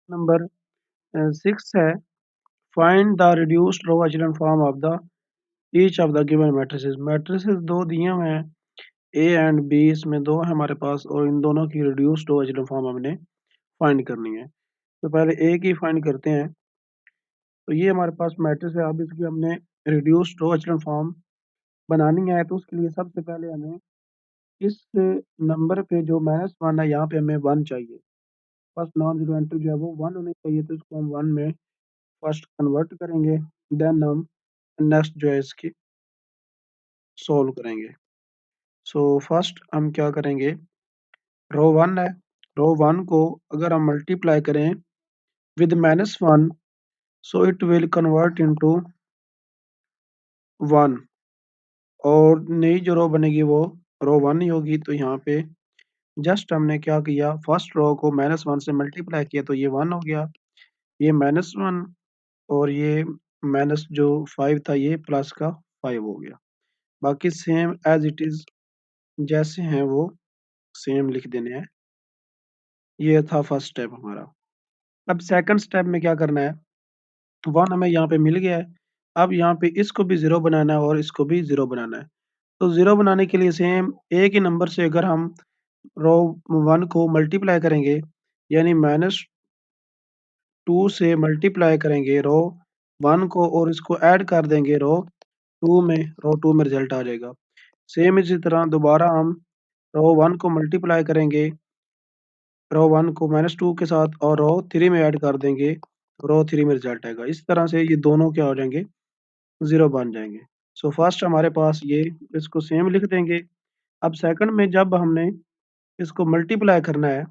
Number 6 है, find the reduced row echelon form of the each of the given matrices. Matrices 2 दिए हुए हैं, A and B, इसमें 2 है हमारे पास और इन दोनों की रिड्यूस्ड रो एचेलॉन फॉर्म हमने फाइंड करनी है। तो पहले ए की फाइंड करते हैं। तो ये हमारे पास मैट्रिक्स है, अब इसकी हमने रिड्यूस्ड रो एचेलॉन फॉर्म बनानी है। तो उसके लिए सबसे पहले हमें इस नंबर पे जो -1 है, यहाँ पे हमें 1 चाहिए। फर्स्ट नॉन ज़ीरो एंट्री जो है वो 1 होनी चाहिए, तो इसको हम 1 में फर्स्ट कन्वर्ट करेंगे, देन हम नेक्स्ट जो है इसकी सॉल्व करेंगे। सो फर्स्ट हम क्या करेंगे, रो 1 है, रो 1 को अगर हम मल्टीप्लाई करें with -1, so it will convert into 1 और नई जो रो बनेगी वो रो 1 ही होगी। तो यहाँ पे जस्ट हमने क्या किया, फर्स्ट रो को -1 से मल्टीप्लाई किया तो ये 1 हो गया, ये -1 और ये माइनस जो 5 था ये प्लस का 5 हो गया। बाकी सेम एज़ इट इज़ जैसे हैं वो सेम लिख देने हैं। ये था फर्स्ट स्टेप हमारा। अब सेकंड स्टेप में क्या करना है, 1 हमें यहाँ पे मिल गया है। अब यहाँ पे इसको भी 0 बनाना है और इसको भी 0 बनाना है। तो 0 बनाने के लिए सेम एक ही नंबर से अगर हम रो 1 को मल्टीप्लाई करेंगे, यानी -2 से मल्टीप्लाई करेंगे रो 1 को और इसको ऐड कर देंगे रो 2 में, रो 2 में रिज़ल्ट आ जाएगा। सेम इसी तरह दोबारा हम रो 1 को मल्टीप्लाई करेंगे, रो 1 को -2 के साथ और रो 3 में ऐड कर देंगे, रो 3 में रिज़ल्ट आएगा। इस तरह से ये दोनों क्या हो जाएँगे, 0 बन जाएँगे। सो फर्स्ट हमारे पास ये, इसको सेम लिख देंगे। अब सेकंड में जब हमने इसको मल्टीप्लाई करना है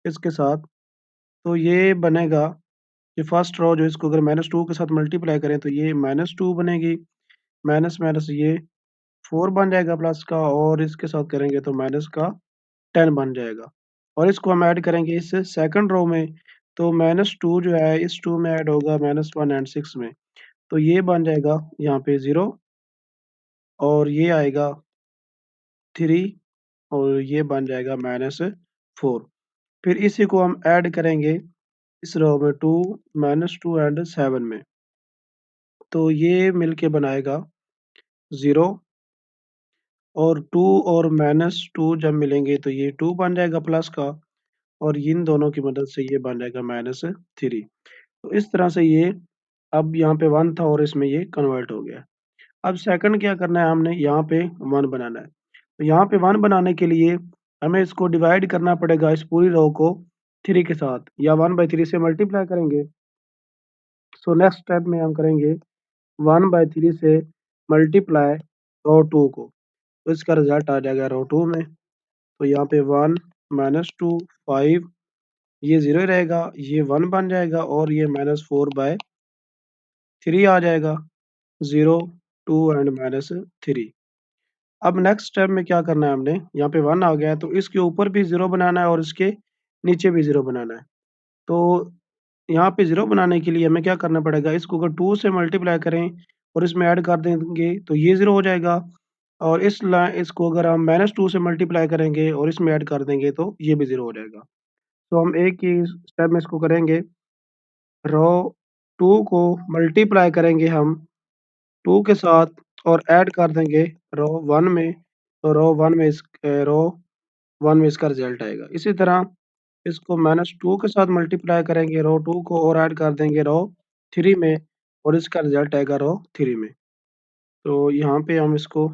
इसके साथ, तो ये बनेगा कि फर्स्ट रो जो इसको अगर -2 के साथ मल्टीप्लाई करें तो ये -2 बनेगी, माइनस ये 4 बन जाएगा प्लस का और इसके साथ करेंगे तो माइनस का 10 बन जाएगा और इसको हम ऐड करेंगे इस सेकंड रो में, तो -2 जो है इस 2 में ऐड होगा -1 एंड 6 में, तो ये बन जाएगा यहाँ पे 0 और ये आएगा 3 और ये बन जाएगा -4। फिर इसी को हम ऐड करेंगे इस रो में 2, -2 एंड 7 में, तो ये मिलके बनाएगा 0 और 2 और -2 जब मिलेंगे तो ये 2 बन जाएगा प्लस का और इन दोनों की मदद से ये बन जाएगा -3। तो इस तरह से ये अब यहाँ पे 1 था और इसमें ये कन्वर्ट हो गया। अब सेकंड क्या करना है, हमने यहाँ पे 1 बनाना है। तो यहाँ पे 1 बनाने के लिए हमें इसको डिवाइड करना पड़ेगा इस पूरी रो को 3 के साथ या 1/3 से मल्टीप्लाई करेंगे। सो नेक्स्ट स्टेप में हम करेंगे 1/3 से मल्टीप्लाई रो 2 को, तो इसका रिज़ल्ट आ जाएगा रो 2 में। तो यहाँ पे 1 -2 5 ये 0 ही रहेगा, ये 1 बन जाएगा और ये -4/3 आ जाएगा, 0, 2 एंड -3। अब नेक्स्ट स्टेप में क्या करना है, हमने यहाँ पे 1 आ गया है तो इसके ऊपर भी 0 बनाना है और इसके नीचे भी 0 बनाना है। तो यहाँ पे 0 बनाने के लिए हमें क्या करना पड़ेगा, इसको अगर 2 से मल्टीप्लाई करें और इसमें ऐड कर देंगे तो ये 0 हो जाएगा और इसको अगर हम -2 से मल्टीप्लाई करेंगे और इसमें ऐड कर देंगे तो ये भी 0 हो जाएगा। तो हम एक ही स्टेप में इसको करेंगे, रो 2 को मल्टीप्लाई करेंगे हम 2 के साथ और ऐड कर देंगे रो 1 में, तो रो 1 में इसका रिज़ल्ट आएगा। इसी तरह इसको -2 के साथ मल्टीप्लाई करेंगे रो 2 को और ऐड कर देंगे रो 3 में और इसका रिज़ल्ट आएगा रो 3 में। तो यहाँ पे हम इसको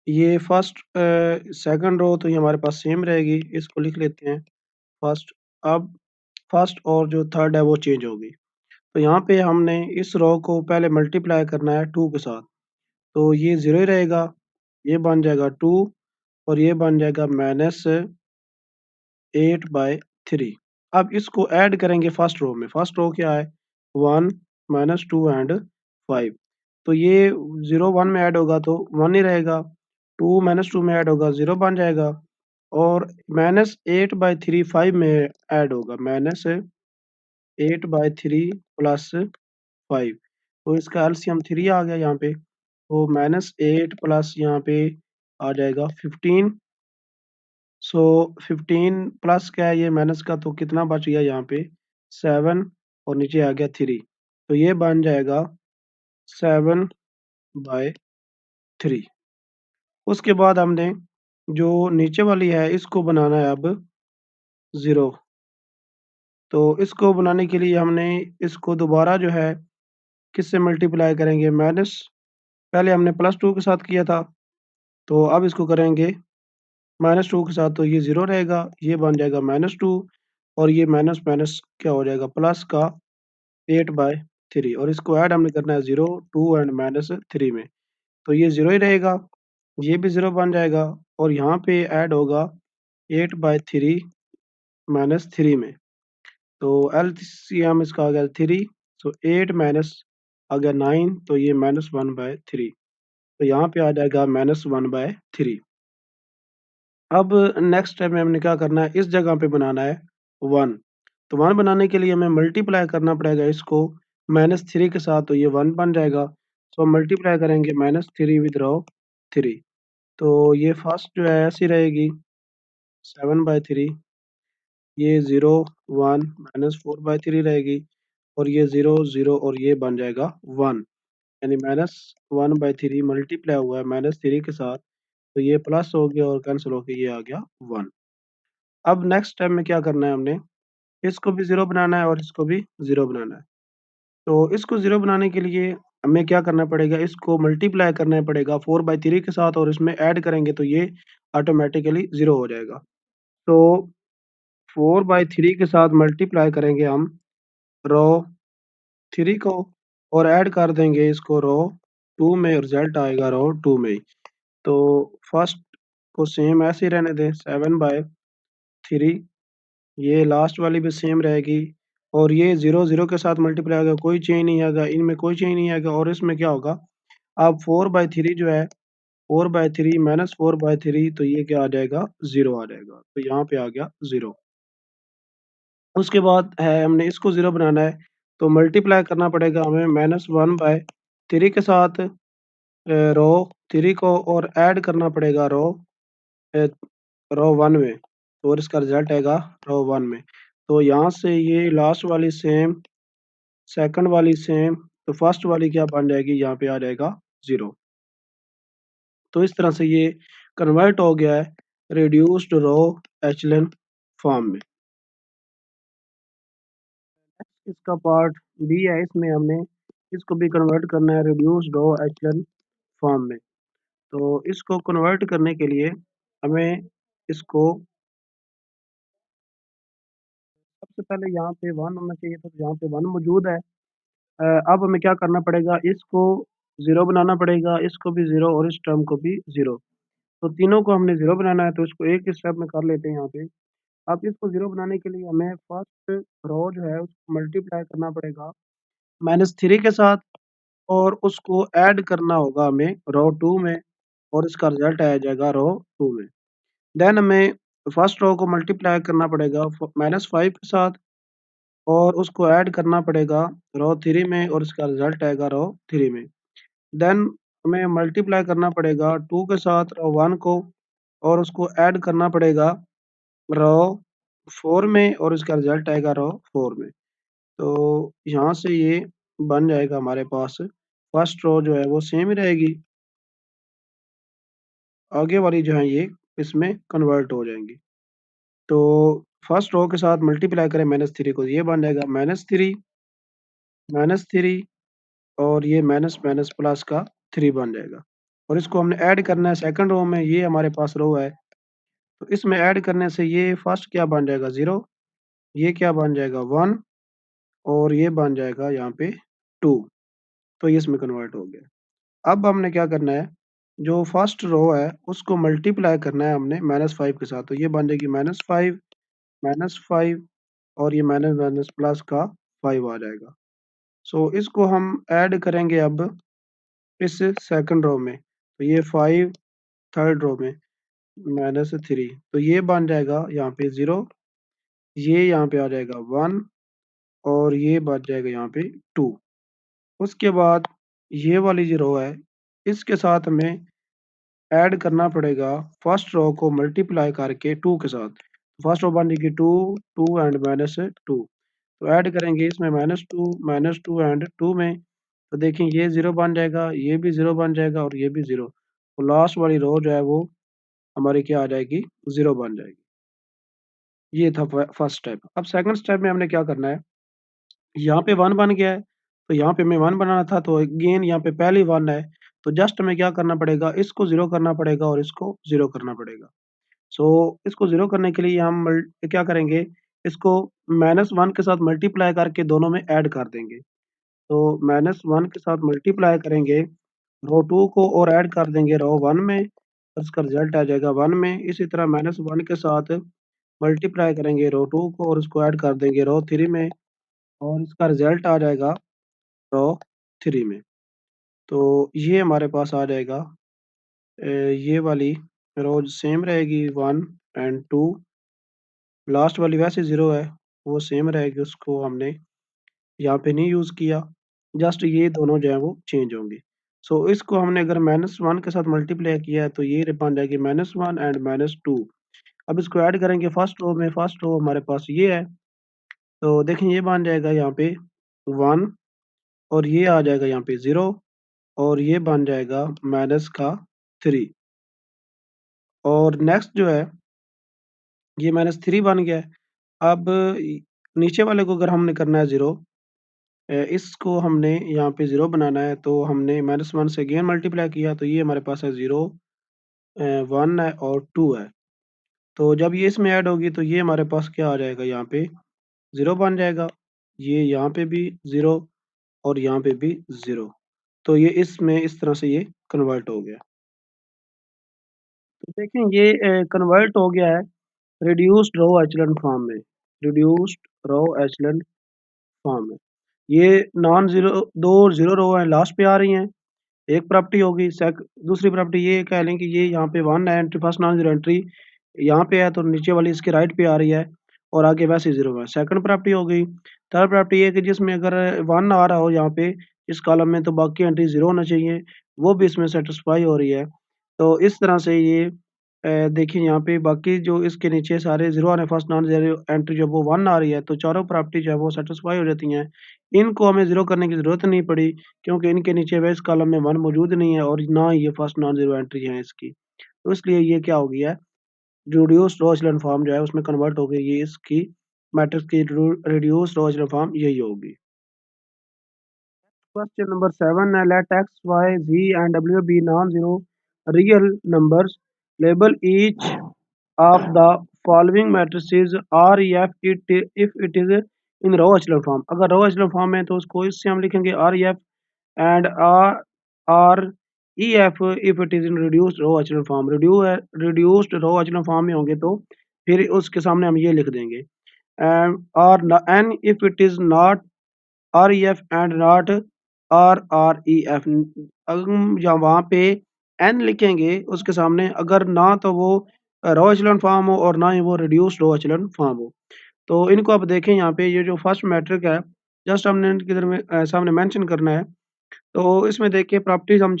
ये सेकंड रो तो ये हमारे पास सेम रहेगी, इसको लिख लेते हैं फर्स्ट। अब फर्स्ट और जो थर्ड है वो चेंज होगी। तो यहाँ पे हमने इस रो को पहले मल्टीप्लाई करना है 2 के साथ, तो ये 0 ही रहेगा, ये बन जाएगा 2 और ये बन जाएगा -8/3। अब इसको ऐड करेंगे फर्स्ट रो में, फर्स्ट रो क्या है 1 -2 एंड 5, तो ये 0 1 में ऐड होगा तो 1 ही रहेगा, 2 -2 में ऐड होगा 0 बन जाएगा और -8/3 5 में ऐड होगा, -8/3 प्लस 5, तो इसका एलसीएम 3 आ गया यहाँ पे, तो -8 प्लस यहाँ पे आ जाएगा 15 सो 15 प्लस क्या है ये माइनस का, तो कितना बच गया यहाँ पे 7 और नीचे आ गया 3। तो ये बन जाएगा 7/3। उसके बाद हमने जो नीचे वाली है इसको बनाना है अब 0। तो इसको बनाने के लिए हमने इसको दोबारा जो है किससे मल्टीप्लाई करेंगे, माइनस, पहले हमने +2 के साथ किया था, तो अब इसको करेंगे -2 के साथ, तो ये 0 रहेगा, ये बन जाएगा -2 और ये माइनस माइनस क्या हो जाएगा प्लस का 8/3 और इसको ऐड हमने करना है 0, 2 एंड -3 में, तो ये 0 ही रहेगा, ये भी 0 बन जाएगा और यहाँ पे ऐड होगा 8/3 -3 में, तो एलसीएम इसका आ गया 3, सो 8 माइनस आ गया 9, तो ये -1/3, तो यहाँ पे आ जाएगा -1/3। अब नेक्स्ट स्टेप में हमने क्या करना है, इस जगह पे बनाना है 1। तो 1 बनाने के लिए हमें मल्टीप्लाई करना पड़ेगा इसको -3 के साथ, तो ये 1 बन जाएगा। तो हम मल्टीप्लाई करेंगे -3 विद रो 3, तो ये फर्स्ट जो है ऐसी रहेगी 7/3, ये 0, 1 -4/3 रहेगी और ये 0, 0 और ये बन जाएगा 1, यानी -1/3 मल्टीप्लाई हुआ है -3 के साथ, तो ये प्लस हो गया और कैंसिल होके ये आ गया 1। अब नेक्स्ट स्टेप में क्या करना है हमने, इसको भी 0 बनाना है और इसको भी 0 बनाना है। तो इसको 0 बनाने के लिए हमें क्या करना पड़ेगा, इसको मल्टीप्लाई करना पड़ेगा 4/3 के साथ और इसमें ऐड करेंगे तो ये ऑटोमैटिकली 0 हो जाएगा। तो 4/3 के साथ मल्टीप्लाई करेंगे हम रो 3 को और ऐड कर देंगे इसको रो 2 में, रिज़ल्ट आएगा रो 2 में ही। तो फर्स्ट को सेम ऐसे ही रहने दें 7/3, ये लास्ट वाली भी सेम रहेगी और ये 0, 0 के साथ मल्टीप्लाई होगा, कोई चेंज नहीं आएगा, इनमें कोई चेंज नहीं आएगा और इसमें क्या होगा, अब 4/3 जो है 4/3 -4/3, तो ये क्या आ जाएगा 0 आ जाएगा, तो यहाँ पे आ गया 0। उसके बाद है हमने इसको 0 बनाना है, तो मल्टीप्लाई करना पड़ेगा हमें -1/3 के साथ रो 3 को और ऐड करना पड़ेगा अ, रो 1 में, और इसका रिज़ल्ट आएगा रो 1 में। तो यहाँ से ये लास्ट वाली सेम, सेकंड वाली सेम, तो फर्स्ट वाली क्या बन जाएगी, यहाँ पे आ जाएगा 0। तो इस तरह से ये कन्वर्ट हो गया है रिड्यूस्ड रो एचेलॉन फॉर्म में। इसका पार्ट बी है, इसमें हमने इसको भी कन्वर्ट करना है रिड्यूस्ड रो एचेलॉन फॉर्म में। तो इसको कन्वर्ट करने के लिए हमें इसको सबसे पहले यहाँ पे 1 होना चाहिए था, तो यहाँ पे 1 मौजूद है। अब हमें क्या करना पड़ेगा, इसको 0 बनाना पड़ेगा, इसको भी 0 और इस टर्म को भी 0। तो तीनों को हमने 0 बनाना है, तो इसको एक ही स्टेप में कर लेते हैं यहाँ पे। अब इसको 0 बनाने के लिए हमें फर्स्ट रो जो है उसको मल्टीप्लाई करना पड़ेगा -3 के साथ और उसको ऐड करना होगा हमें रो 2 में और इसका रिज़ल्ट आ जाएगा रो 2 में। देन हमें फर्स्ट रो को मल्टीप्लाई करना पड़ेगा -5 के साथ और उसको ऐड करना पड़ेगा रो 3 में और इसका रिज़ल्ट आएगा रो 3 में। देन हमें मल्टीप्लाई करना पड़ेगा 2 के साथ रो 1 को और उसको ऐड करना पड़ेगा रो 4 में और इसका रिज़ल्ट आएगा रो 4 में। तो यहाँ से ये बन जाएगा हमारे पास, फर्स्ट रो जो है वो सेम ही रहेगी, आगे वाली जो है ये इसमें कन्वर्ट हो जाएँगी। तो फर्स्ट रो के साथ मल्टीप्लाई करें -3 को, ये बन जाएगा -3 और ये माइनस माइनस प्लस का 3 बन जाएगा और इसको हमने ऐड करना है सेकंड रो में, ये हमारे पास रो है, तो इसमें ऐड करने से ये फर्स्ट क्या बन जाएगा 0, ये क्या बन जाएगा 1 और ये बन जाएगा यहाँ पे 2, तो ये इसमें कन्वर्ट हो गया। अब हमने क्या करना है, जो फर्स्ट रो है उसको मल्टीप्लाई करना है हमने -5 के साथ, तो ये बन जाएगी -5 और ये माइनस माइनस प्लस का 5 आ जाएगा। सो इसको हम ऐड करेंगे अब इस सेकंड रो में, तो ये 5 थर्ड रो में -3, तो ये बन जाएगा यहाँ पे 0, ये यहाँ पे आ जाएगा 1 और ये बच जाएगा यहाँ पे 2। उसके बाद ये वाली जो रो है, इसके साथ हमें ऐड करना पड़ेगा फर्स्ट रो को मल्टीप्लाई करके 2 के साथ। फर्स्ट रो बन जाएगी 2, 2 एंड -2। तो ऐड करेंगे इसमें -2 एंड 2 में, तो देखिए ये 0 बन जाएगा, ये भी 0 बन जाएगा और ये भी 0। तो लास्ट वाली रो जो है वो हमारी क्या आ जाएगी? 0 बन जाएगी। ये था फर्स्ट स्टेप। अब सेकंड स्टेप में हमने क्या करना है, यहाँ पे 1 बन गया है, तो यहाँ पे हमें 1 बनाना था, तो अगेन यहाँ पे पहले ही 1 है, तो जस्ट हमें क्या करना पड़ेगा, इसको 0 करना पड़ेगा और इसको 0 करना पड़ेगा। सो इसको 0 करने के लिए हम क्या करेंगे, इसको -1 के साथ मल्टीप्लाई करके दोनों में ऐड कर देंगे। तो -1 के साथ मल्टीप्लाई करेंगे, रो 2 को और ऐड कर देंगे रो 1 में, और इसका रिज़ल्ट आ जाएगा 1 में। इसी तरह -1 के साथ मल्टीप्लाई करेंगे रो 2 को और उसको ऐड कर देंगे रो 3 में, और इसका रिज़ल्ट आ जाएगा रो 3 में। तो ये हमारे पास आ जाएगा, ये वाली रो सेम रहेगी 1 एंड 2, लास्ट वाली वैसे 0 है, वो सेम रहेगी, उसको हमने यहाँ पे नहीं यूज़ किया, जस्ट ये दोनों जो है वो चेंज होंगे। सो इसको हमने अगर -1 के साथ मल्टीप्लाई किया है, तो ये बन जाएगी -1 एंड -2। अब इसको ऐड करेंगे फर्स्ट रो में, फर्स्ट रो हमारे पास ये है, तो देखें ये बन जाएगा यहाँ पे 1, और ये आ जाएगा यहाँ पे 0, और ये बन जाएगा माइनस का 3। और नेक्स्ट जो है, ये -3 बन गया है। अब नीचे वाले को अगर हमने करना है 0, इसको हमने यहाँ पे 0 बनाना है, तो हमने -1 से अगेन मल्टीप्लाई किया, तो ये हमारे पास है 0, 1 है और 2 है। तो जब ये इसमें ऐड होगी, तो ये हमारे पास क्या आ जाएगा, यहाँ पे 0 बन जाएगा। ये यहाँ पे भी 0 और यहाँ पे भी 0। तो ये इसमें इस तरह से ये कन्वर्ट हो गया। तो देखें ये कन्वर्ट हो गया है रिड्यूस्ड रो एचेलॉन फॉर्म में, रिड्यूस्ड रो एचेलॉन फॉर्म में। ये नॉन ज़ीरो 2 और 0 रो हैं, लास्ट पे आ रही हैं। एक प्रॉपर्टी होगी, दूसरी प्रॉपर्टी ये कह लें कि ये यहाँ पे 1 है, entry first non zero entry यहाँ पे है, तो नीचे वाली इसके राइट पे आ रही है और आगे वैसे 0 है। सेकंड प्रॉपर्टी हो गई। थर्ड प्रॉपर्टी ये है कि जिसमें अगर 1 आ रहा हो यहाँ पे इस कॉलम में, तो बाकी एंट्री 0 होना चाहिए, वो भी इसमें सैटिस्फाई हो रही है। तो इस तरह से ये देखिए यहाँ पे बाकी जो इसके नीचे सारे 0 आ रहे हैं, फर्स्ट नॉन ज़ीरो एंट्री जो वो 1 आ रही है, तो चारों प्रॉपर्टी जो है वो सैटिस्फाई हो जाती हैं। इनको हमें 0 करने की ज़रूरत नहीं पड़ी, क्योंकि इनके नीचे वे इस कॉलम में 1 मौजूद नहीं है और ना ही ये फर्स्ट नॉन ज़ीरो एंट्री है इसकी। तो इसलिए ये क्या हो गया है, रिड्यूस्ड रो एचेलॉन फॉर्म जो है उसमें कन्वर्ट हो गई, ये इसकी मैट्रिक्स की रिड्यूस्ड रो एचेलॉन फॉर्म यही होगी। Question number 7 है, let x, y, z and w be non-zero real numbers. Label each of the following matrices R E F if it is in row echelon form. अगर row echelon form है तो उसको इससे हम लिखेंगे R E F and R E F if it is in reduced row echelon form. reduced row echelon form में होंगे तो फिर उसके सामने हम ये लिख देंगे, और N if it is not REF and not RREF। हम या वहाँ पे एन लिखेंगे उसके सामने, अगर ना तो वो रो एचेलॉन फॉर्म हो और ना ही वो रिड्यूस्ड रो एचेलॉन फॉर्म हो। तो इनको आप देखें, यहाँ पे ये जो फर्स्ट मैट्रिक है, जस्ट हमने इनके इधर में सामने मेंशन करना है। तो इसमें देखिए प्रॉपर्टीज हम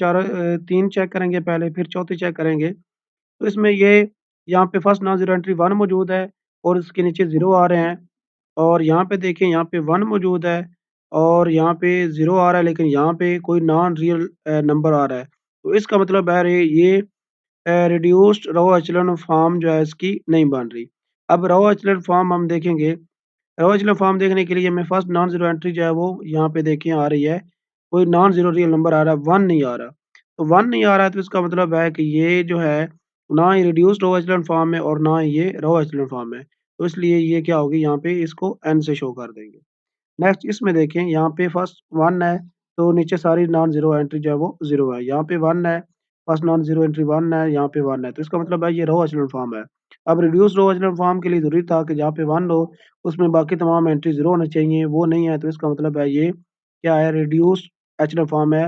3 चेक करेंगे पहले, फिर चौथी चेक करेंगे। तो इसमें ये यहाँ पे फर्स्ट नॉन ज़ीरो एंट्री 1 मौजूद है और इसके नीचे 0 आ रहे हैं, और यहाँ पे देखिए यहाँ पे 1 मौजूद है और यहाँ पे 0 आ रहा है, लेकिन यहाँ पे कोई नॉन रियल नंबर आ रहा है। तो इसका मतलब है ये रिड्यूस्ड रो एचेलॉन फॉर्म जो है इसकी नहीं बन रही। अब रो एचेलॉन फॉर्म हम देखेंगे, रो एचेलॉन फॉर्म देखने के लिए हमें फर्स्ट नॉन ज़ीरो एंट्री जो है वो यहाँ पे देखिए आ रही है, कोई नॉन ज़ीरो रियल नंबर आ रहा है, 1 नहीं आ रहा। तो 1 नहीं आ रहा है, तो इसका मतलब है कि ये जो है ना ही रिड्यूस्ड रो एचेलॉन फॉर्म है और ना ही ये रो एचेलॉन फॉर्म है। तो इसलिए ये क्या होगी, यहाँ पे इसको n से शो कर देंगे। नेक्स्ट इसमें देखें, यहाँ पे फर्स्ट 1 है, तो नीचे सारी नॉन ज़ीरो एंट्री जो है वो 0 है। यहाँ पे 1 है, फर्स्ट नॉन ज़ीरो एंट्री 1 है, यहाँ पे 1 है, तो इसका मतलब है ये रो एचेलॉन फॉर्म है। अब रिड्यूस्ड रो एचेलॉन फॉर्म के लिए ज़रूरी था कि जहाँ पे 1 हो उसमें बाकी तमाम एंट्री 0 होनी चाहिए, वो नहीं है, तो इसका मतलब है ये क्या है, रिड्यूस्ड एचेलॉन फॉर्म है,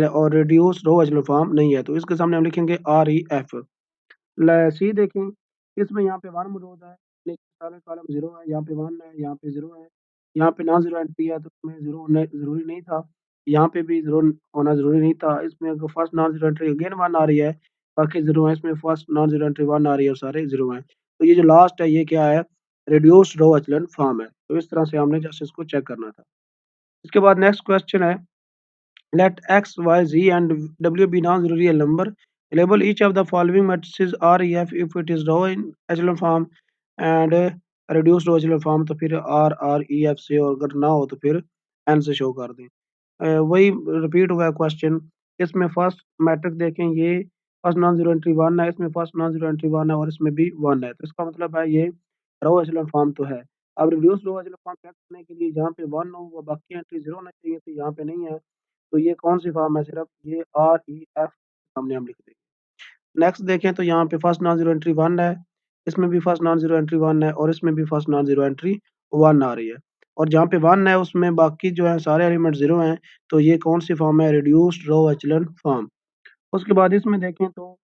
और रिड्यूस्ड रो एचेलॉन फॉर्म नहीं है। तो इसके सामने हम लिखेंगे REF। सी देखें, इसमें यहाँ पे 1 मौजूद है, लेकिन सारे कॉलम 0 है, यहाँ पे 1 है, यहाँ पे 0 है, यहाँ पे नॉन ज़ीरो एंट्री है, तो इसमें 0 होना ज़रूरी नहीं था। यहाँ पे भी 0 होना ज़रूरी नहीं था। इसमें अगर first non zero entry again 1 आ रही है, बाकी 0 है, इसमें फर्स्ट नॉन ज़ीरो एंट्री 1 आ रही है और सारे 0 हैं। तो ये जो लास्ट है ये क्या है? रिड्यूस्ड रो एचेलॉन फॉर्म है। तो इस तरह से हमने जस्ट इसको चेक करना था। इसके बाद नेक्स्ट क्वेश्चन है, let x, y, z and w be non-zero real number. Label each of the following matrices R, E, F if it is row in echelon form and reduced row echelon form, तो फिर R, R, E, F से, और अगर ना हो तो फिर N से शो कर दें। वही रिपीट हुआ है क्वेश्चन। इसमें फर्स्ट मैट्रिक्स देखें, ये फर्स्ट नॉन जीरो एंट्री 1 है, इसमें फर्स्ट नॉन जीरो एंट्री 1 है और इसमें भी 1 है। तो इसका मतलब है ये रो एचेलॉन फॉर्म तो है। अब रिड्यूस रो एचेलॉन फॉर्म चेक करने के लिए जहाँ पे 1 हो वो बाकी एंट्री 0 होना चाहिए, तो यहाँ पे नहीं है। तो ये कौन सी फॉर्म है? सिर्फ ये आर ई एफ सामने हम लिख देंगे। नेक्स्ट देखें तो यहाँ पे फर्स्ट नॉन जीरो एंट्री 1 है, इसमें भी फर्स्ट नॉन जीरो एंट्री 1 है और इसमें भी फर्स्ट नॉन जीरो एंट्री 1 आ रही है। और जहाँ पे 1 है उसमें बाकी जो है सारे एलिमेंट 0 हैं। तो ये कौन सी फॉर्म है? Reduced row echelon form. उसके बाद इसमें देखें तो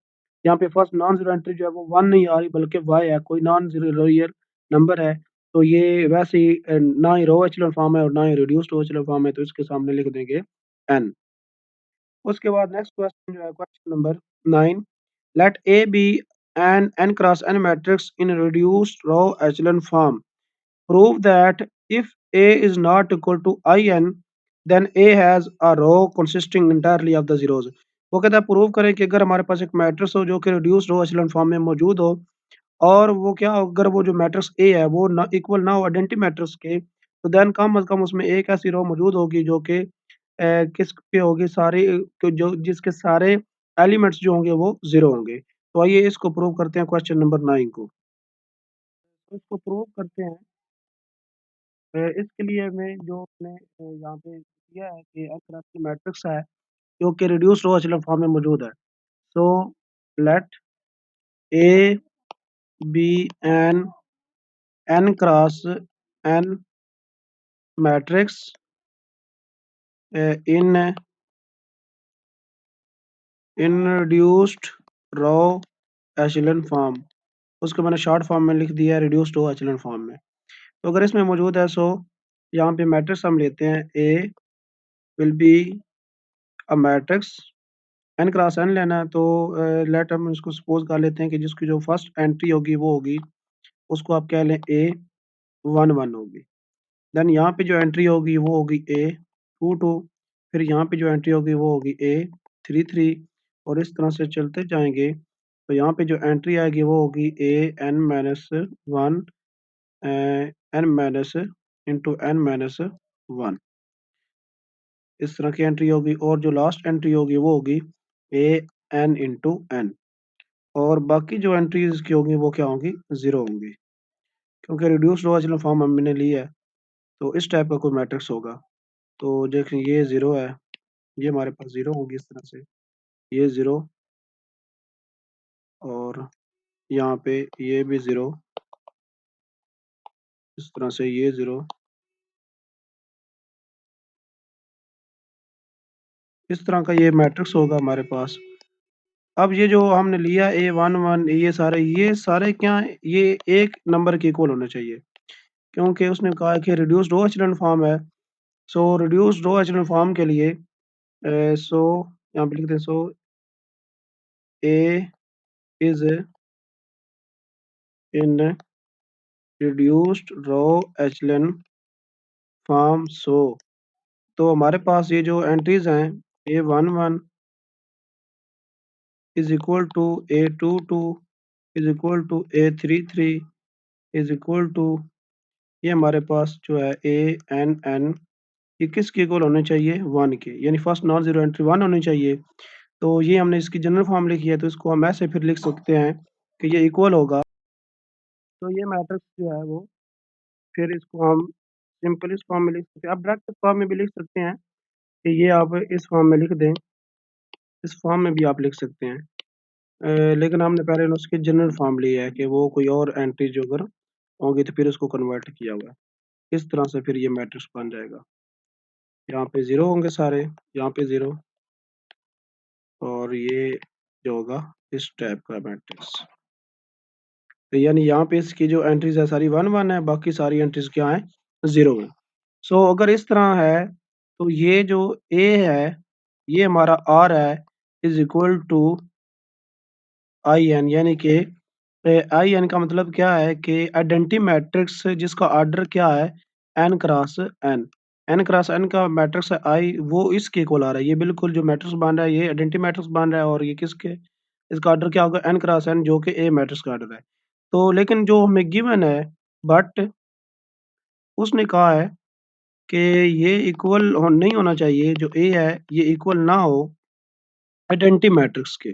यहाँ पे फर्स्ट नॉन जीरो एंट्री जो है वो 1 नहीं आ रही बल्कि वाई है, कोई नॉन जीरो रियल नंबर है। तो ये वैसे ही ना ही रो एचेलॉन फॉर्म है और ना ही रिड्यूस्ड रो एचेलॉन फॉर्म है, तो इसके सामने लिख देंगे एन। उसके बाद नेक्स्ट क्वेश्चन जो है question number 9, let A be an N cross n matrix in reduced row echelon form, prove that if A is not equal to I n then A has a row consisting entirely of the zeros. वो कहता है prove करें कि अगर हमारे पास एक matrix हो जो कि रिड्यूस्ड रो एचेलॉन फॉर्म में मौजूद हो, और वो क्या हो, अगर वो जो मैट्रिक्स ए है वो ना इक्वल ना हो आइडेंटिटी मैट्रिक्स के, तो देन कम से कम उसमें एक ऐसी रो मौजूद होगी जो कि किस पे होगी, सारी जो जिसके सारे एलिमेंट्स जो होंगे वो 0 होंगे। तो आइए इसको प्रूव करते हैं क्वेश्चन नंबर 9 को। तो इसको प्रूव करते हैं। इसके लिए मैं जो अपने यहाँ पे किया है कि एक तरह की मैट्रिक्स है जो कि रिड्यूस रो एचेलॉन फॉर्म में मौजूद है। So let A be an N cross n matrix in in reduced row echelon form. उसको मैंने शॉर्ट फॉर्म में लिख दिया है रिड्यूस्ड रो एचेलॉन फॉर्म में। तो अगर इसमें मौजूद है, सो यहाँ पे मैट्रिक्स हम लेते हैं, A will be a matrix, n cross n लेना है। तो लेट हम इसको सपोज कर लेते हैं कि जिसकी जो फर्स्ट एंट्री होगी वो होगी, उसको आप कह लें ए 1 1 होगी। देन यहाँ पे जो एंट्री होगी वो होगी ए 2 2। फिर यहाँ पे जो एंट्री होगी वो होगी ए 3 3। और इस तरह से चलते जाएंगे। तो यहाँ पे जो एंट्री आएगी वो होगी A n minus 1 n minus into n minus 1। इस तरह की एंट्री होगी और जो लास्ट एंट्री होगी वो होगी ए एन इंटू एन। और बाकी जो एंट्रीज की होंगी वो क्या होंगी? 0 होंगी, क्योंकि रिड्यूस रो एचेलॉन फॉर्म हमने लिया है। तो इस टाइप का कोई मैट्रिक्स होगा। तो देखिए ये 0 है, ये हमारे पास 0 होगी इस तरह से, ये 0, और यहाँ पे ये भी 0, इस तरह से ये 0, इस तरह का ये मैट्रिक्स होगा हमारे पास। अब ये जो हमने लिया ए 1 1, ये सारे क्या हैं? ये एक नंबर के इक्वल होने चाहिए, क्योंकि उसने कहा है कि रिड्यूस्ड रो एचेलॉन फॉर्म है। सो रिड्यूस्ड रो एचेलॉन फॉर्म के लिए सो यहाँ पे लिखते हैं, so A is in reduced row echelon form. So तो हमारे पास ये जो एंट्रीज हैं, A 1 1 is equal to A 2 2 is equal to A 3 3 is equal to, ये हमारे पास जो है ए एन एन, ये किसके इक्वल होने चाहिए? 1 के, यानी फर्स्ट नॉन जीरो एंट्री 1 होनी चाहिए। तो ये हमने इसकी जनरल फॉर्म लिखी है, तो इसको हम ऐसे फिर लिख सकते हैं कि ये इक्वल होगा। तो ये मैट्रिक्स जो है वो, फिर इसको हम सिंपल इस फॉर्म में लिख सकते हैं। आप डायरेक्ट इस फॉर्म में भी लिख सकते हैं कि ये आप इस फॉर्म में लिख दें, इस फॉर्म में भी आप लिख सकते हैं। लेकिन हमने पहले उसकी जनरल फॉर्म ली है कि वो कोई और एंट्री जो अगर होंगी तो फिर उसको कन्वर्ट किया हुआ है। इस तरह से फिर ये मैट्रिक्स बन जाएगा। यहाँ पे 0 होंगे सारे, यहाँ पे 0, और ये जो होगा इस टाइप का मैट्रिक्स। तो यानी यहाँ पे इसकी जो एंट्रीज है सारी 1 1 है, बाकी सारी एंट्रीज क्या है? 0 है। सो अगर इस तरह है तो ये जो ए है, ये हमारा आर है, is equal to I N यानी कि आई एन का मतलब क्या है कि आइडेंटिटी मैट्रिक्स जिसका ऑर्डर क्या है N cross N. N cross N का मैट्रिक्स है आई, वो इसके इक्वल आ रहा है। ये बिल्कुल जो मैट्रिक्स बन रहा है ये आइडेंटिटी मैट्रिक्स बन रहा है, और ये किसके, इसका ऑर्डर क्या होगा एन क्रॉस एन, जो कि ए मैट्रिक्स का ऑर्डर है। तो लेकिन जो हमें गिवन है, बट उसने कहा है कि ये इक्वल नहीं होना चाहिए, जो ए है ये इक्वल ना हो आइडेंटिटी मैट्रिक्स के।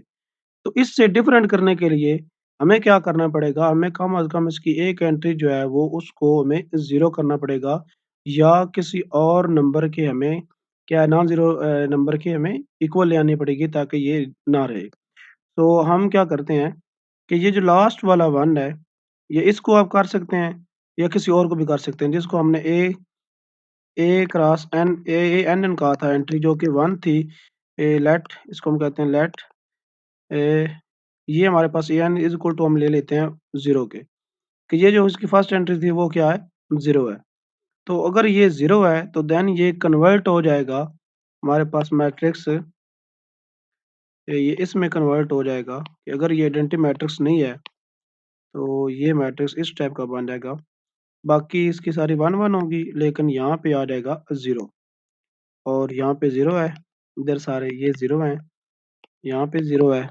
तो इससे डिफरेंट करने के लिए हमें क्या करना पड़ेगा, हमें कम से कम इसकी एक एंट्री जो है वो उसको हमें 0 करना पड़ेगा, या किसी और नंबर के हमें क्या नॉन ज़ीरो नंबर के हमें इक्वल ले आनी पड़ेगी ताकि ये ना रहे। तो हम क्या करते हैं कि ये जो लास्ट वाला 1 है, ये इसको आप कर सकते हैं या किसी और को भी कर सकते हैं, जिसको हमने ए क्रॉस एन एन एन कहा था एंट्री जो कि 1 थी। लेट इसको हम कहते हैं लेट ये हमारे पास एन इज इक्वल टू हम ले लेते हैं 0 के, कि ये जो इसकी फर्स्ट एंट्री थी वो क्या है 0 है। तो अगर ये 0 है तो देन ये कन्वर्ट हो जाएगा हमारे पास मैट्रिक्स, ये इसमें कन्वर्ट हो जाएगा कि अगर ये आइडेंटिटी मैट्रिक्स नहीं है तो ये मैट्रिक्स इस टाइप का बन जाएगा। बाकी इसकी सारी 1 1 होगी, लेकिन यहाँ पे आ जाएगा 0, और यहाँ पे 0 है, इधर सारे ये 0 हैं, यहाँ पे 0 है,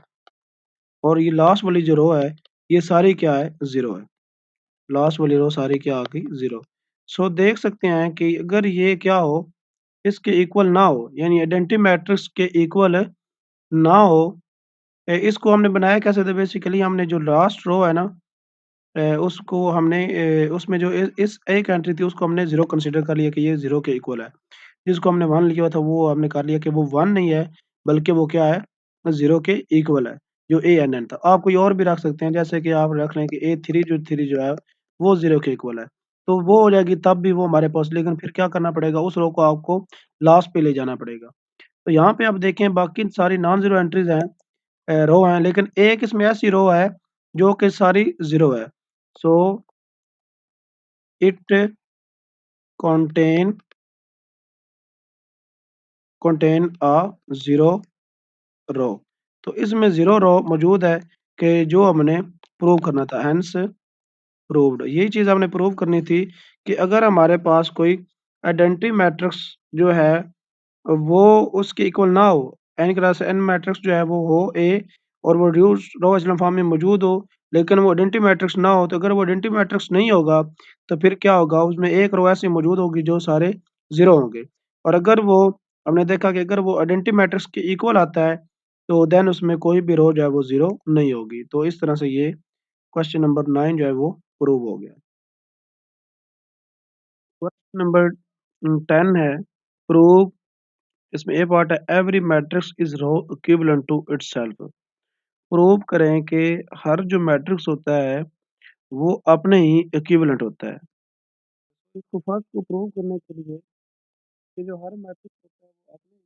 और ये लास्ट वाली जो रो है ये सारी क्या है 0 है। लास्ट वाली रो सारी क्या आ गई 0। सो देख सकते हैं कि अगर ये क्या हो, इसके इक्वल ना हो, यानी आइडेंटिटी मैट्रिक्स के इक्वल ना हो, इसको हमने बनाया कैसे था, बेसिकली हमने जो लास्ट रो है ना, उसको हमने उसमें जो इस एक एंट्री थी उसको हमने 0 कंसीडर कर लिया कि ये 0 के इक्वल है। जिसको हमने 1 लिखा हुआ था वो हमने कर लिया कि वो 1 नहीं है, बल्कि वो क्या है 0 के इक्वल है, जो ANN था। आप कोई और भी रख सकते हैं, जैसे कि आप रख लें कि A3 जो है वो 0 के इक्वल है। तो वो हो जाएगी तब भी वो हमारे पास, लेकिन फिर क्या करना पड़ेगा, उस रो को आपको लास्ट पे ले जाना पड़ेगा। तो यहाँ पे आप देखें बाकी सारी नॉन ज़ीरो एंट्रीज़ हैं, रो हैं, लेकिन एक इसमें ऐसी रो है जो कि सारी 0 है। So it contain contain a 0 रो। तो इसमें 0 रो मौजूद है कि जो हमने प्रूव करना था, हेंस प्रूव्ड। यही चीज़ हमने प्रूव करनी थी कि अगर हमारे पास कोई आइडेंटिटी मैट्रिक्स जो है वो उसके इक्वल ना हो, एन क्लास एन मैट्रिक्स जो है वो हो ए, और वो रिड्यूस्ड रो एचेलॉन फॉर्म में मौजूद हो, लेकिन वो आइडेंटिटी मैट्रिक्स ना हो, तो अगर वो आइडेंटिटी मैट्रिक्स नहीं होगा तो फिर क्या होगा, उसमें एक रो ऐसी मौजूद होगी जो सारे 0 होंगे। और अगर वो हमने देखा कि अगर वो आइडेंटिटी मैट्रिक्स के इक्वल आता है तो देन उसमें कोई भी रो जो है वो 0 नहीं होगी। तो इस तरह से ये क्वेश्चन नंबर 9 जो है वो प्रूव हो गया। क्वेश्चन नंबर 10 है प्रूव, इसमें ए पार्ट है every matrix is row equivalent to itself. Prove करें कि हर जो मैट्रिक्स होता है वो अपने ही इक्विवेलेंट होता है। इसको फर्स्ट को प्रूव करने के लिए कि जो हर मैट्रिक्स होता है वो अपने इक्विवेलेंट होता है,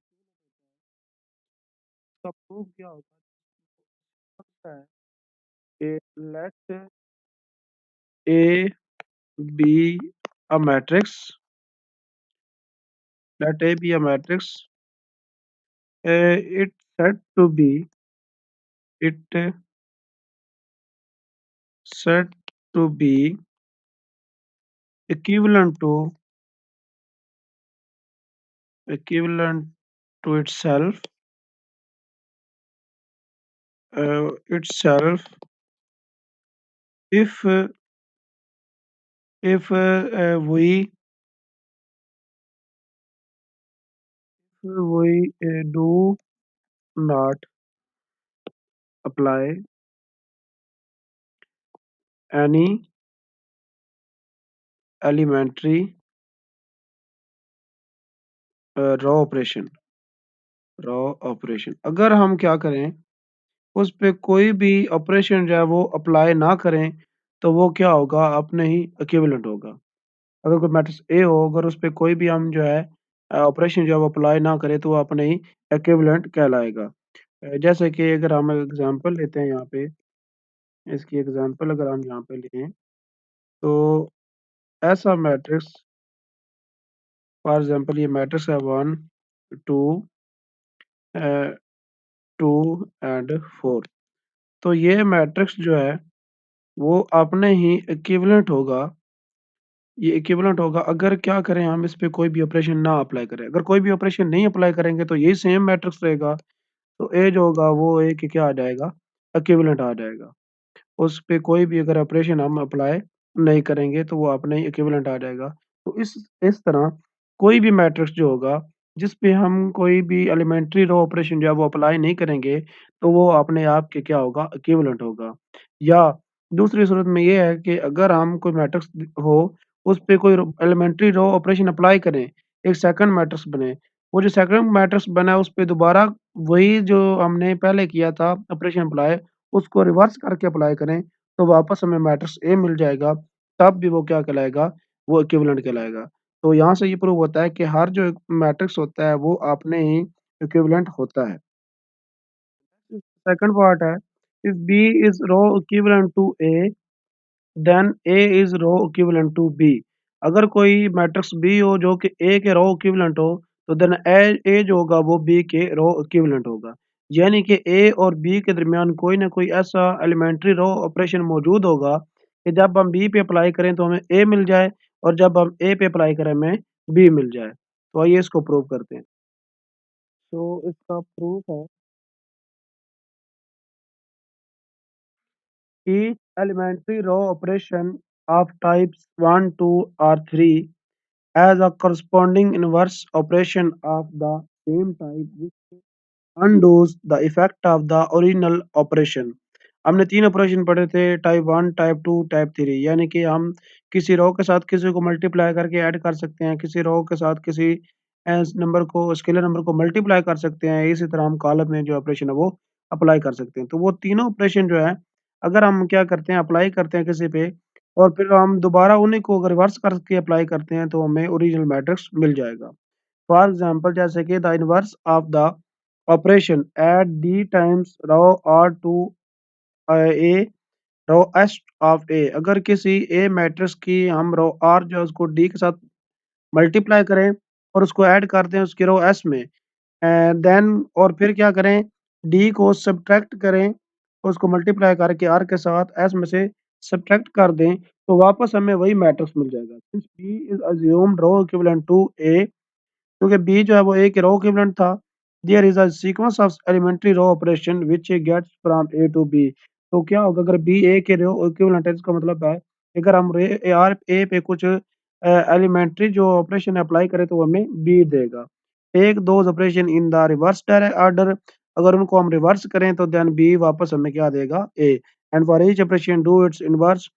उसका प्रूफ क्या होता है कि let A B a matrix, let A be a matrix, it said to be, it said to be equivalent to equivalent to itself, itself if we do not apply any elementary raw operation, अगर हम क्या करें उस पे कोई भी operation जो है वो अप्लाई ना करें तो वो क्या होगा, अपने ही इक्विवेलेंट होगा। अगर कोई मैट्रिक्स ए हो, अगर उस पे कोई भी हम जो है ऑपरेशन जो है वो अप्लाई ना करें तो वो अपने ही इक्विवेलेंट कहलाएगा। जैसे कि अगर हम एग्जांपल लेते हैं यहाँ पे, इसकी एग्जांपल अगर हम यहाँ पे लें तो ऐसा मैट्रिक्स, फॉर एग्जांपल ये मैट्रिक्स है 1 2 2 एंड 4। तो ये मैट्रिक्स जो है, वो अपने ही इक्विवेलेंट होगा अगर क्या करें हम इस पे कोई भी ऑपरेशन ना अप्लाई करें। अगर कोई भी ऑपरेशन नहीं अप्लाई करेंगे तो यही सेम मैट्रिक्स रहेगा। तो ए जो होगा वो ए के क्या आ जाएगा? इक्विवेलेंट आ जाएगा। उस पे कोई भी अगर ऑपरेशन हम अप्लाई नहीं करेंगे तो वो अपने ही इक्विवेलेंट आ जाएगा। तो इस तरह कोई भी मैट्रिक्स जो होगा, जिस पे हम कोई भी एलिमेंट्री रो ऑपरेशन जो है वो अप्लाई नहीं करेंगे, तो वो अपने आप के क्या होगा? इक्विवेलेंट होगा। या दूसरी सूरत में ये है कि अगर हम कोई मैट्रिक्स हो, उस पे कोई रो एलिमेंट्री रो ऑपरेशन अप्लाई करें, एक सेकंड मैट्रिक्स बने, वो जो सेकंड मैट्रिक्स बना है उस पे दोबारा वही जो हमने पहले किया था ऑपरेशन अप्लाई, उसको रिवर्स करके अप्लाई करें, तो वापस हमें मैट्रिक्स ए मिल जाएगा, तब भी वो क्या कहलाएगा? वो इक्विवेलेंट कहलाएगा। तो यहाँ से ये प्रूव होता है कि हर जो मैट्रिक्स होता है, वो अपने ही इक्विवेलेंट होता है। सेकंड पार्ट है, if B is row equivalent to A, then A is row equivalent to B. अगर कोई मैट्रिक्स बी हो जो कि ए के रो इक्विवेलेंट हो, तो देन ए जो होगा वो बी के रो इक्विवेलेंट होगा। यानी कि ए और बी के दरमियान कोई ना कोई ऐसा एलिमेंट्री रो ऑपरेशन मौजूद होगा कि जब हम बी पे अप्लाई करें तो हमें ए मिल जाए और जब हम ए पे अप्लाई करें हमें बी मिल जाए। तो आइए इसको प्रूव करते हैं। तो इसका प्रूफ है, each elementary row operation of types 1, 2 or 3 as a corresponding inverse operation of the same type which undoes the effect of the original operation। हमने 3 ऑपरेशन पढ़े थे, टाइप 1, टाइप 2, टाइप 3। यानी कि हम किसी रो के साथ किसी को मल्टीप्लाई करके ऐड कर सकते हैं, किसी रो के साथ किसी नंबर को स्केलर नंबर को मल्टीप्लाई कर सकते हैं। इसी तरह हम कॉलम में जो ऑपरेशन है वो अप्लाई कर सकते हैं। तो वो तीनों ऑपरेशन जो है, अगर हम क्या करते हैं अप्लाई करते हैं किसी पे और फिर हम दोबारा उन्हीं को अगर रिवर्स करके अप्लाई करते हैं तो हमें ओरिजिनल मैट्रिक्स मिल जाएगा। फॉर एग्जाम्पल जैसे कि the inverse of the operation add D times row R to A row S of A. अगर किसी ए मैट्रिक्स की हम रो आर जो है उसको डी के साथ मल्टीप्लाई करें और उसको ऐड कर दें उसकी रो एस में, देन और फिर क्या करें, डी को सब्ट्रैक्ट करें, उसको मल्टीप्लाई करके आर के साथ एस में से सब्ट्रैक्ट कर दें, तो वापस हमें वही मैट्रिक्स मिल जाएगा। Since B is assumed row equivalent to A, क्योंकि बी जो है वो ए के रो इक्विवेलेंट था। There is a sequence of elementary row operation which gets from A to B. तो क्या होगा अगर बी ए के रो इक्विवेलेंट है, इसका मतलब है अगर हम रे आर ए पे कुछ एलिमेंट्री जो ऑपरेशन अप्लाई करें तो वो हमें बी देगा। Take those operation in the reverse order, अगर उनको हम रिवर्स करें तो देन बी वापस हमें क्या देगा? A. And for each operation do its inverse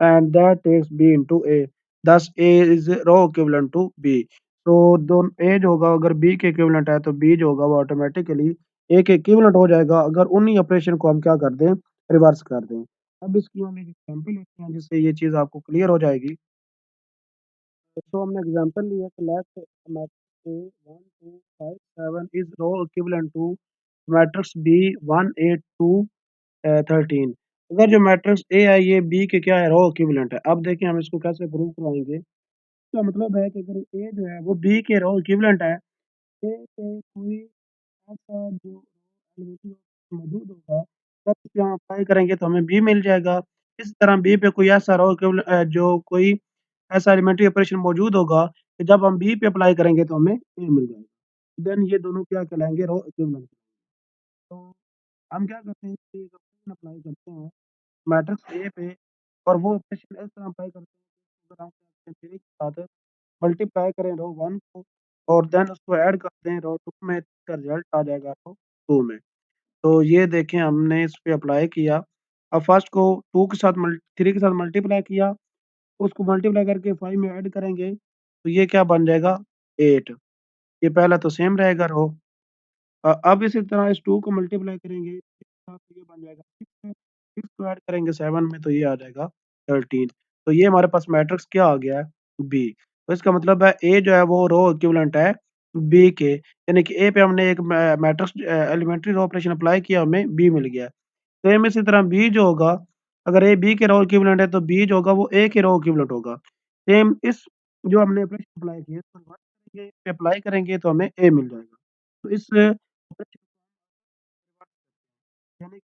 and that takes B into A, thus A is rho equivalent to B। तो दोन ए जो होगा अगर बी के इक्विवेलेंट है तो बी जो होगा वो ऑटोमेटिकली ए के इक्विवेलेंट हो जाएगा अगर उन्हीं ऑपरेशन को हम क्या कर दें? रिवर्स कर दें। अब इसकी हम एक एग्जांपल लेते हैं जिससे ये चीज़ आपको क्लियर हो जाएगी। तो हमने एग्जांपल लिया कि let matrix A 1 2 5 7 is row equivalent to matrix B 1 8 2 13। अगर जो मैट्रिक्स ए है ये बी के क्या है? रो इक्विवेलेंट है। अब देखिए हम इसको कैसे प्रूव करवाएँगे। इसका मतलब है कि अगर ए जो है वो बी के रो इक्विवेलेंट है, ए पे कोई ऐसा जो एलिमेंट्री मौजूद होगा, तब उसे हम अप्लाई करेंगे तो हमें बी मिल जाएगा। इस तरह बी पे कोई ऐसा जो कोई ऐसा एलिमेंट्री ऑपरेशन मौजूद होगा कि जब हम बी पे अप्लाई करेंगे तो हमें ए मिल जाएगा। देन ये दोनों क्या कहलाएँगे? रो इक्विवेलेंट। तो हम क्या करते हैं कि एक ऑपरेशन अप्लाई करते हैं मैट्रिक्स ए पे और वो ऑपरेशन इस तरह अप्लाई करते हैं कि अगर हम क्या करते हैं 3 के साथ मल्टीप्लाई करें रो 1 को और देन उसको ऐड कर दें रो 2 में, इसका रिजल्ट आ जाएगा रो 2 में। तो ये देखें हमने इस पे अप्लाई किया। अब फर्स्ट को 2 के साथ 3 के साथ मल्टीप्लाई किया, उसको मल्टीप्लाई करके 5 में ऐड करेंगे, तो ये क्या बन जाएगा? 8। ये पहला तो सेम रहेगा रो। अब इसी तरह इस 2 को मल्टीप्लाई करेंगे, इसके साथ तो ये बन जाएगा 6 है, 6 को ऐड करेंगे 7 में तो ये आ जाएगा 13। तो ये हमारे पास मैट्रिक्स क्या आ गया है? बी। तो इसका मतलब है ए जो है वो रो इक्विवेलेंट है बी के, यानी कि ए पे हमने एक matrix elementary row operation apply किया हमें बी मिल गया। सेम इसी तरह बी जो होगा, अगर ए बी के रो इक्विवेलेंट है तो बी जो होगा वो ए के रो इक्विवेलेंट होगा। सेम इस जो हमने ऑपरेशन अप्लाई किया इसको रिवर्स करेंगे, इस पे अप्लाई करेंगे तो हमें ए मिल जाएगा। तो इस ऑपरेशन को हम रिवर्स करते हैं। यानी कि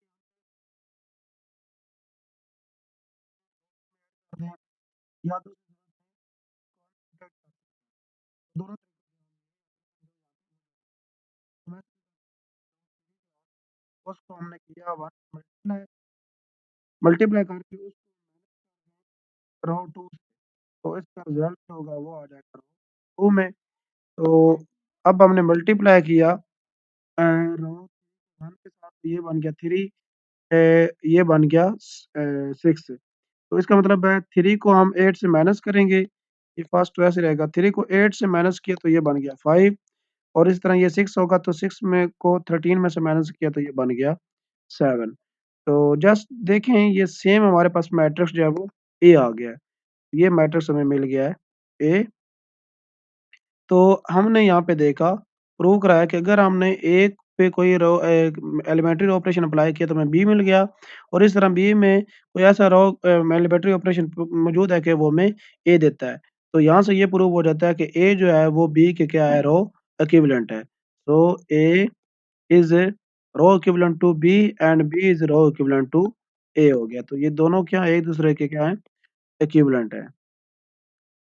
या तो दोनों तरीके से उसको हमने किया 1 मल्टीप्लाई करके उसको रो 2 से, तो इसका रिजल्ट जो होगा वो आ जाएगा रो 2 में। तो अब हमने मल्टीप्लाई किया रो 1 के साथ, ये बन गया 3, ये बन गया 6। तो इसका मतलब है 3 को हम 8 से माइनस करेंगे, ये फर्स्ट तो ऐसे रहेगा, 3 को 8 से माइनस किया तो ये बन गया 5, और इस तरह ये 6 होगा तो 6 में को 13 में से माइनस किया तो ये बन गया 7। तो जस्ट देखें, ये सेम हमारे पास मैट्रिक्स जो है वो ए आ गया है। ये मैट्रिक्स हमें मिल गया है ए। तो हमने यहाँ पे देखा, प्रूव करा है कि अगर हमने एक पे कोई एलिमेंट्री ऑपरेशन अप्लाई किया तो हमें बी मिल गया, और इस तरह बी में कोई ऐसा एलिमेंट्री ऑपरेशन मौजूद है कि वो हमें ए देता है। तो यहाँ से ये प्रूव हो जाता है कि ए जो है वो बी के क्या है, रो इक्विवेलेंट है। तो A is row equivalent to B and B is row equivalent to A हो गया। तो ये दोनों क्या एक दूसरे के क्या है, इक्विवेलेंट है।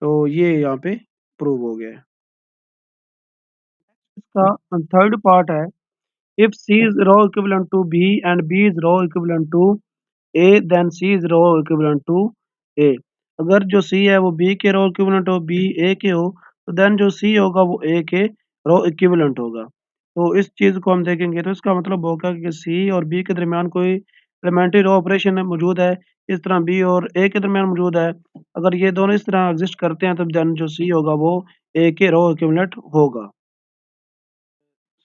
तो ये यहाँ पे प्रूव हो गया है। इसका थर्ड पार्ट है, if C is row equivalent to B and B is row equivalent to A, then C is row equivalent to A। अगर जो C है वो B के रो इक्विवेलेंट हो, B A के हो, तो देन जो C होगा वो A के रो इक्विवेलेंट होगा। तो इस चीज़ को हम देखेंगे तो इसका मतलब होगा कि C और B के दरमियान कोई एलिमेंट्री रो ऑपरेशन मौजूद है, इस तरह B और A के दरमियान मौजूद है। अगर ये दोनों इस तरह एग्जिस्ट करते हैं तो देन जो C होगा वो A के रो इक्विवेलेंट होगा।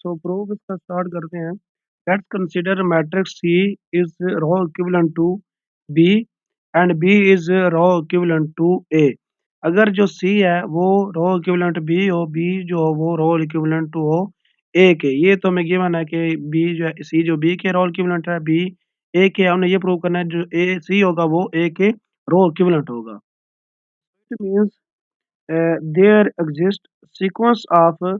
सो प्रूफ इसका स्टार्ट करते हैं। Let's consider matrix C is row equivalent to B and B is row equivalent to A. अगर जो सी है वो रो इक्विवेलेंट बी हो, बी जो हो वो रो इक्विवेलेंट टू हो ए के, ये तो हमें गिवन है कि बी जो है, सी जो बी के रो इक्विवेलेंट है, बी ए के, हमने ये प्रूव करना है जो ए सी होगा वो ए के रो इक्विवेलेंट होगा। It means there exist sequence of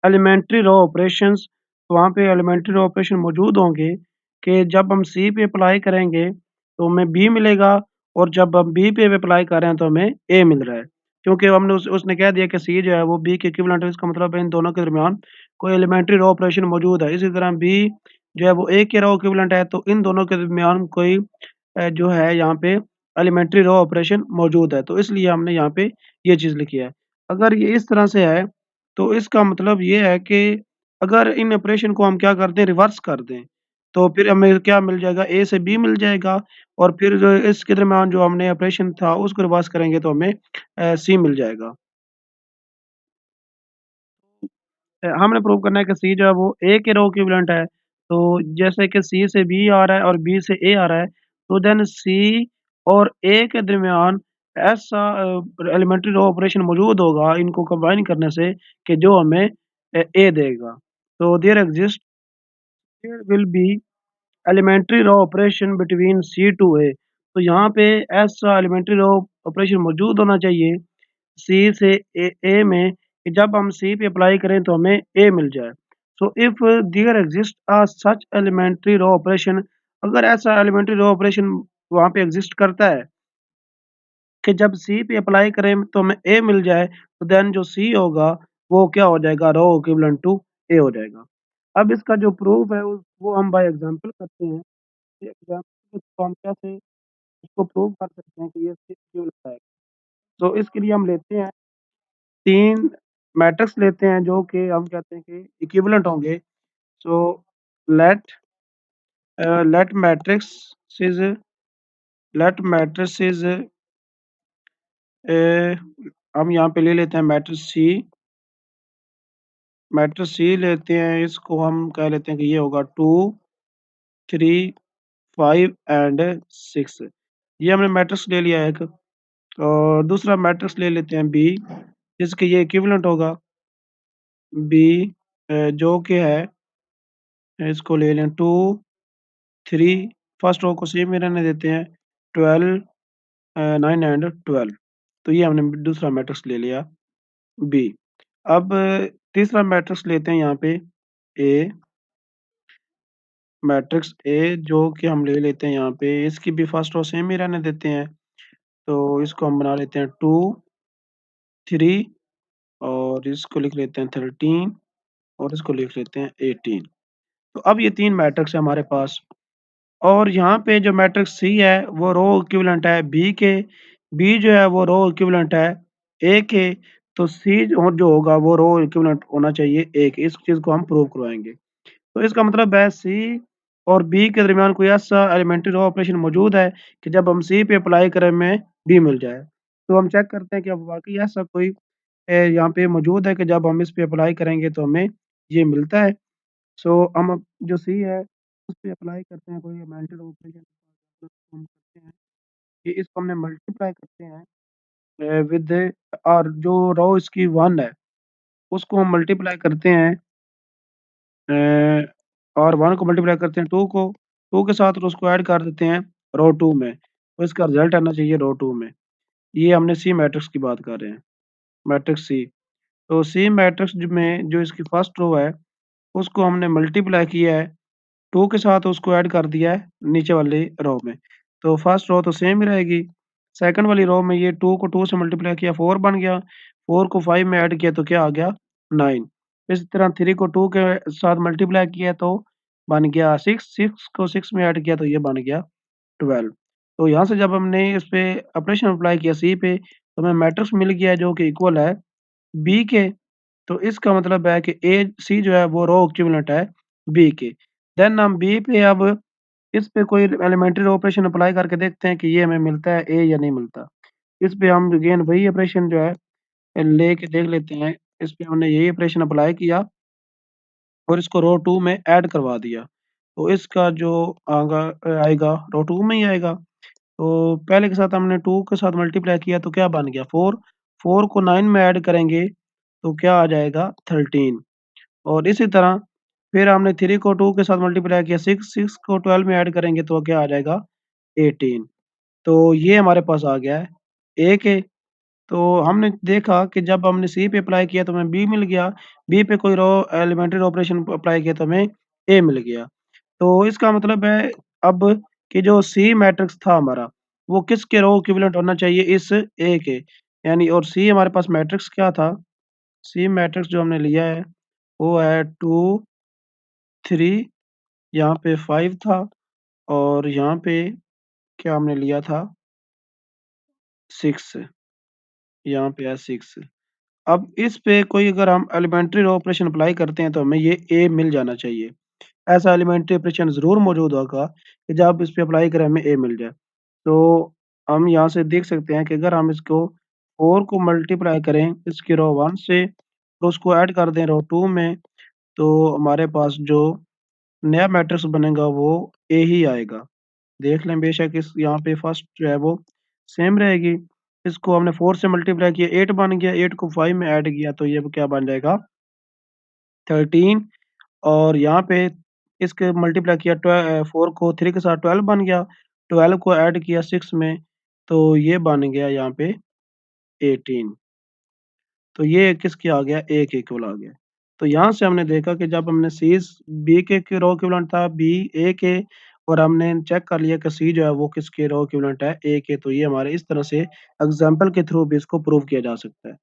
elementary row operations, तो वहाँ पे एलिमेंट्री रो ऑपरेशन मौजूद होंगे कि जब हम सी पे अप्लाई करेंगे तो हमें बी मिलेगा, और जब हम बी पे अप्लाई कर रहे हैं तो हमें ए मिल रहा है। क्योंकि हमने उसने कह दिया कि सी जो है वो बी के इक्विवेलेंट है, इसका मतलब है इन दोनों के दरमियान कोई एलिमेंट्री रो ऑपरेशन मौजूद है। इसी तरह बी जो है वो ए के रो इक्विवेलेंट है, तो इन दोनों के दरमियान कोई जो है यहाँ पे एलिमेंट्री रो ऑपरेशन मौजूद है। तो इसलिए हमने यहाँ पे ये चीज़ लिखी है। अगर ये इस तरह से है तो इसका मतलब ये है कि अगर इन ऑपरेशन को हम क्या कर दें, रिवर्स कर दें, तो फिर हमें क्या मिल जाएगा, ए से बी मिल जाएगा, और फिर जो इसके दरमियान जो हमने ऑपरेशन था उसको रिवर्स करेंगे तो हमें सी मिल जाएगा। हमने प्रूव करना है कि सी जो है वो ए के रो इक्विवेलेंट है। तो जैसे कि सी से बी आ रहा है और बी से ए आ रहा है, तो देन सी और ए के दरमियान ऐसा एलिमेंट्री रो ऑपरेशन मौजूद होगा इनको कंबाइन करने से कि जो हमें ए देगा। तो there will be elementary row operation between C to A. तो यहाँ पे ऐसा एलिमेंट्री रो ऑपरेशन मौजूद होना चाहिए सी से ए में कि जब हम सी पे अप्लाई करें तो हमें ए मिल जाए। So if there exist a such elementary row operation, अगर ऐसा एलिमेंट्री रो ऑपरेशन वहाँ पे एग्जिस्ट करता है कि जब सी पे अप्लाई करें तो हमें ए मिल जाए, तो देन जो सी होगा वो क्या हो जाएगा, रो इक्विवेलेंट टू ए हो जाएगा। अब इसका जो प्रूफ है वो हम बाय एग्जांपल करते हैं। ये एग्जांपल को हम कैसे इसको प्रूव कर सकते हैं कि ये क्यों लगता है। तो इसके लिए हम लेते हैं 3 मैट्रिक्स लेते हैं जो कि हम कहते हैं कि इक्विवेलेंट होंगे। So let let matrix is let matrix is हम यहाँ पे ले लेते हैं मैट्रिक्स सी लेते हैं, इसको हम कह लेते हैं कि ये होगा 2, 3, 5 एंड 6। ये हमने मैट्रिक्स ले लिया है एक, और दूसरा मैट्रिक्स ले लेते हैं बी, जिसके ये इक्विवेलेंट होगा बी, जो कि है, इसको ले लें 2, 3, फर्स्ट रो को सेम ही रहने देते हैं, 12, 9 एंड 12। तो ये हमने दूसरा मैट्रिक्स ले लिया बी। अब तीसरा मैट्रिक्स लेते हैं यहाँ पे ए, मैट्रिक्स ए जो कि हम ले लेते हैं यहाँ पे, इसकी भी फर्स्ट रो सेम ही रहने देते हैं, तो इसको हम बना लेते हैं 2, 3 और इसको लिख लेते हैं 13 और इसको लिख लेते हैं 18। तो अब ये 3 मैट्रिक्स है हमारे पास और यहाँ पे जो मैट्रिक्स सी है वो रो इक्विवेलेंट है बी के, बी जो है वो रो इक्विवेलेंट है ए के, तो सी जो होगा वो रो इक्विवेलेंट होना चाहिए ए के। इस चीज़ को हम प्रूव करवाएँगे। तो इसका मतलब है सी और बी के दरमियान कोई ऐसा एलिमेंट्री रो ऑपरेशन मौजूद है कि जब हम सी पे अप्लाई करें हमें बी मिल जाए। तो हम चेक करते हैं कि अब वाक़ई ऐसा कोई यहाँ पे मौजूद है कि जब हम इस पे अप्लाई करेंगे तो हमें ये मिलता है। सो हम अब जो सी है उस पे अप्लाई करते हैं कोई एलिमेंट्री रो ऑपरेशन हम करते हैं कि इसको हमने मल्टीप्लाई करते हैं विद और जो रो इसकी 1 है उसको हम मल्टीप्लाई करते हैं अ, और 1 को मल्टीप्लाई करते हैं 2 को, 2 के साथ और उसको ऐड कर देते हैं रो 2 में, तो इसका रिज़ल्ट आना चाहिए रो 2 में। ये हमने सी मैट्रिक्स की बात कर रहे हैं, मैट्रिक्स सी। तो सी मैट्रिक्स में जो इसकी फर्स्ट रो है, उसको हमने मल्टीप्लाई किया है 2 के साथ उसको ऐड कर दिया है नीचे वाली रो में। तो फर्स्ट रो तो सेम ही रहेगी। सेकंड वाली रो में ये 2 को 2 से मल्टीप्लाई किया 4 बन गया, 4 को 5 में ऐड किया तो क्या आ गया 9। इसी तरह 3 को 2 के साथ मल्टीप्लाई किया तो बन गया 6, 6 को 6 में ऐड किया तो ये बन गया 12। तो यहाँ से जब हमने इस पे ऑपरेशन अप्लाई किया सी पे, तो हमें मैट्रिक्स मिल गया जो कि इक्वल है बी के। तो इसका मतलब है कि ए सी जो है वो रो इक्विवेलेंट है बी के। देन हम बी पे अब इस पे कोई एलिमेंट्री ऑपरेशन अप्लाई करके देखते हैं कि ये हमें मिलता है ए या नहीं मिलता। इस पे हम अगेन वही ऑपरेशन जो है लेके देख लेते हैं। इस पे हमने यही ऑपरेशन अप्लाई किया और इसको रो 2 में ऐड करवा दिया। तो इसका जो आएगा रो 2 में ही आएगा। तो पहले के साथ हमने 2 के साथ मल्टीप्लाई किया तो क्या बन गया 4, 4 को 9 में ऐड करेंगे तो क्या आ जाएगा 13 और इसी तरह फिर हमने 3 को 2 के साथ मल्टीप्लाई किया 6, 6 को 12 में ऐड करेंगे तो क्या आ जाएगा 18। तो ये हमारे पास आ गया है ए के। तो हमने देखा कि जब हमने सी पे अप्लाई किया तो हमें बी मिल गया, बी पे कोई रो एलिमेंट्री ऑपरेशन अप्लाई किया तो हमें ए मिल गया। तो इसका मतलब है अब कि जो सी मैट्रिक्स था हमारा, वो किसके रो इक्विवेलेंट होना चाहिए इस ए के। यानी और सी हमारे पास मैट्रिक्स क्या था? सी मैट्रिक्स जो हमने लिया है, वो है 2, 3 यहाँ पे 5 था और यहाँ पे क्या हमने लिया था 6 यहाँ पे है 6। अब इस पे कोई अगर हम एलिमेंट्री रो ऑपरेशन अप्लाई करते हैं तो हमें ये ए मिल जाना चाहिए। ऐसा एलिमेंट्री ऑपरेशन ज़रूर मौजूद होगा कि जब इस पे अप्लाई करें हमें ए मिल जाए। तो हम यहाँ से देख सकते हैं कि अगर हम इसको 4 को मल्टीप्लाई करें इसकी रो 1 से तो उसको ऐड कर दें रो 2 में, तो हमारे पास जो नया मैट्रिक्स बनेगा वो ए ही आएगा। देख लें बेशक इस यहाँ पे फर्स्ट जो है वो सेम रहेगी। इसको हमने 4 से मल्टीप्लाई किया 8 बन गया, 8 को 5 में ऐड किया तो ये क्या बन जाएगा 13 और यहाँ पे इसके मल्टीप्लाई किया 4 को 3 के साथ 12 बन गया, 12 को ऐड किया 6 में तो ये बन गया यहाँ पे 18। तो ये किसके आ गया ए के इक्वल आ गया। तो यहाँ से हमने देखा कि जब हमने सीज़ बी के रो इक्विवेलेंट था बी ए के और हमने चेक कर लिया कि सी जो है वो किसके रो इक्विवेलेंट है ए के। तो ये हमारे इस तरह से एग्ज़ाम्पल के थ्रू भी इसको प्रूव किया जा सकता है।